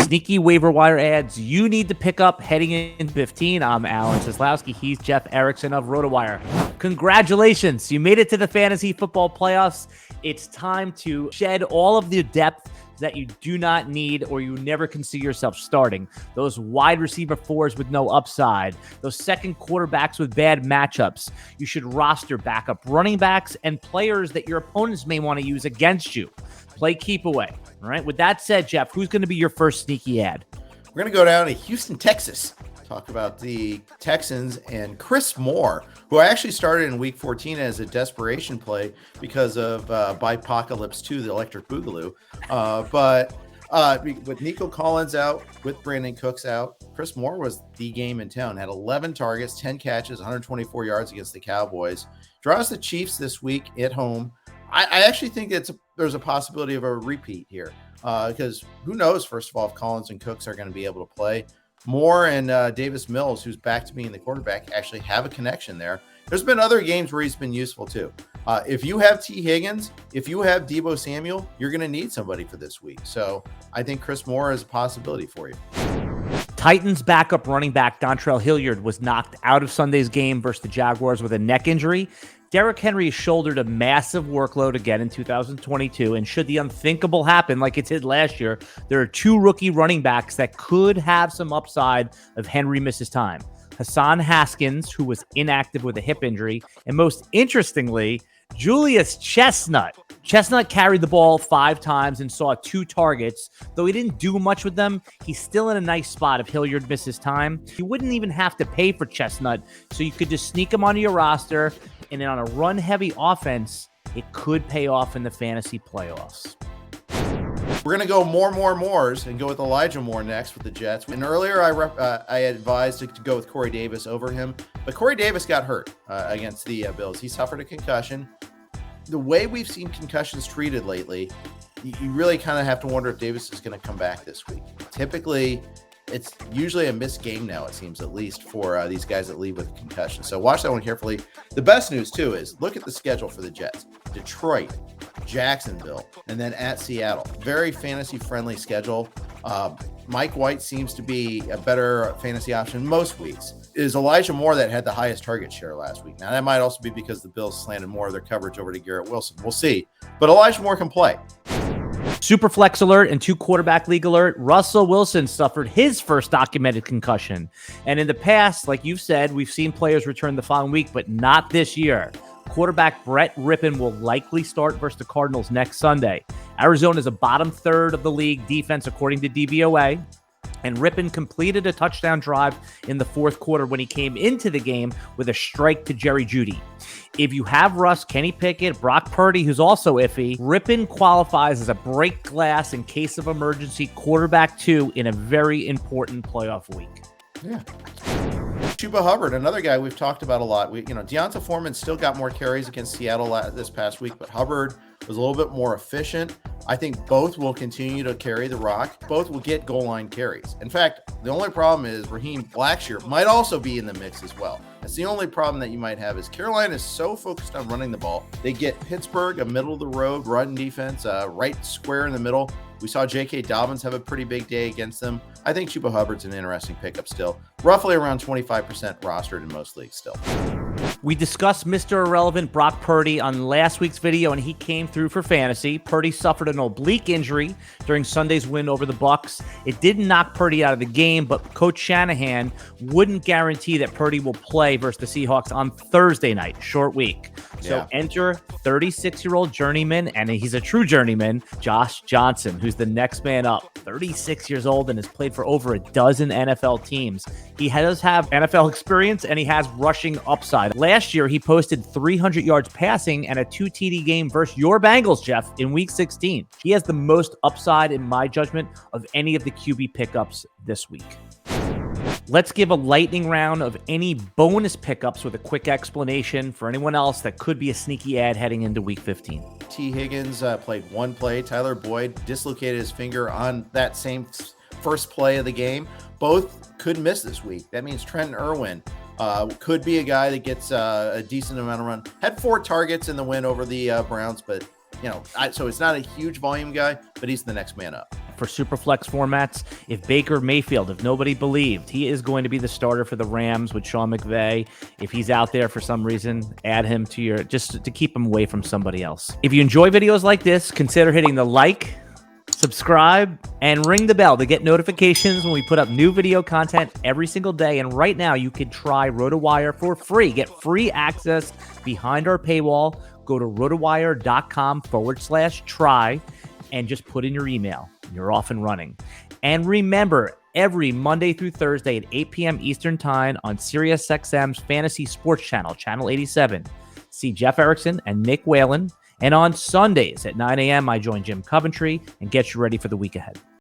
Sneaky waiver wire ads you need to pick up heading in 15. I'm Alan Seslowsky. He's Jeff Erickson of RotoWire. Congratulations. You made it to the fantasy football playoffs. It's time to shed all of the depth that you do not need or you never can see yourself starting. Those wide receiver fours with no upside. Those second quarterbacks with bad matchups. You should roster backup running backs and players that your opponents may want to use against you. Play keep away. All right. With that said, Jeff, who's going to be your first sneaky ad? We're going to go down to Houston, Texas. Talk about the Texans and Chris Moore, who I actually started in week 14 as a desperation play because of Bipocalypse 2, the Electric Boogaloo. But with Nico Collins out, with Brandon Cooks out, Chris Moore was the game in town. Had 11 targets, 10 catches, 124 yards against the Cowboys. Draws the Chiefs this week at home. I actually think there's a possibility of a repeat here because who knows, first of all, if Collins and Cooks are going to be able to play. Moore and Davis Mills, who's back to being the quarterback, actually have a connection there. There's been other games where he's been useful too. If you have T. Higgins, if you have Deebo Samuel, you're going to need somebody for this week. So I think Chris Moore is a possibility for you. Titans backup running back Dontrell Hilliard was knocked out of Sunday's game versus the Jaguars with a neck injury. Derrick Henry shouldered a massive workload again in 2022, and should the unthinkable happen like it did last year, there are two rookie running backs that could have some upside if Henry misses time. Hassan Haskins, who was inactive with a hip injury, and most interestingly, Julius Chestnut. Chestnut carried the ball 5 times and saw 2 targets. Though he didn't do much with them, he's still in a nice spot if Hilliard misses time. You wouldn't even have to pay for Chestnut, so you could just sneak him onto your roster, and then on a run-heavy offense, it could pay off in the fantasy playoffs. We're going to go Moores and go with Elijah Moore next with the Jets. And earlier I advised to go with Corey Davis over him, but Corey Davis got hurt against the Bills. He suffered a concussion. The way we've seen concussions treated lately, you really kind of have to wonder if Davis is going to come back this week. Typically, it's usually a missed game now, it seems, at least for these guys that leave with concussion. So watch that one carefully. The best news, too, is look at the schedule for the Jets. Detroit, Jacksonville, and then at Seattle. Very fantasy-friendly schedule. Mike White seems to be a better fantasy option most weeks. It is Elijah Moore that had the highest target share last week. Now, that might also be because the Bills slanted more of their coverage over to Garrett Wilson. We'll see. But Elijah Moore can play. Super flex alert and 2 quarterback league alert. Russell Wilson suffered his first documented concussion. And in the past, like you've said, we've seen players return the following week, but not this year. Quarterback Bret Rypien will likely start versus the Cardinals next Sunday. Arizona is a bottom third of the league defense, according to DVOA. And Rypien completed a touchdown drive in the fourth quarter when he came into the game with a strike to Jerry Jeudy. If you have Russ, Kenny Pickett, Brock Purdy, who's also iffy, Rypien qualifies as a break glass in case of emergency quarterback 2 in a very important playoff week. Yeah. Chuba Hubbard, another guy we've talked about a lot. Deonta Foreman still got more carries against Seattle this past week, but Hubbard was a little bit more efficient. I think both will continue to carry the rock. Both will get goal line carries. In fact, the only problem is Raheem Blackshear might also be in the mix as well. That's the only problem that you might have is Carolina is so focused on running the ball. They get Pittsburgh, a middle-of-the-road run defense, right square in the middle. We saw J.K. Dobbins have a pretty big day against them. I think Chuba Hubbard's an interesting pickup still. Roughly around 25% rostered in most leagues still. We discussed Mr. Irrelevant Brock Purdy on last week's video, and he came through for fantasy. Purdy suffered an oblique injury during Sunday's win over the Bucs. It didn't knock Purdy out of the game, but Coach Shanahan wouldn't guarantee that Purdy will play versus the Seahawks on Thursday night, short week. So enter 36-year-old journeyman, and he's a true journeyman, Josh Johnson, who's the next man up. 36 years old and has played for over a dozen NFL teams. He does have NFL experience, and he has rushing upside. Last year, he posted 300 yards passing and a 2 TD game versus your Bengals, Jeff, in Week 16. He has the most upside, in my judgment, of any of the QB pickups this week. Let's give a lightning round of any bonus pickups with a quick explanation for anyone else that could be a sneaky ad heading into Week 15. T. Higgins played one play. Tyler Boyd dislocated his finger on that same first play of the game. Both could miss this week. That means Trent Irwin could be a guy that gets a decent amount of run. Had 4 targets in the win over the Browns, but so it's not a huge volume guy, but he's the next man up. for Superflex formats. If Baker Mayfield, if nobody believed, he is going to be the starter for the Rams with Sean McVay. If he's out there for some reason, add him to your, just to keep him away from somebody else. If you enjoy videos like this, consider hitting the like, subscribe, and ring the bell to get notifications when we put up new video content every single day. And right now, you can try RotoWire for free. Get free access behind our paywall. Go to rotowire.com/try and just put in your email. You're off and running. And remember, every Monday through Thursday at 8 p.m. Eastern Time on SiriusXM's Fantasy Sports Channel, Channel 87, see Jeff Erickson and Nick Whalen. And on Sundays at 9 a.m., I join Jim Coventry and get you ready for the week ahead.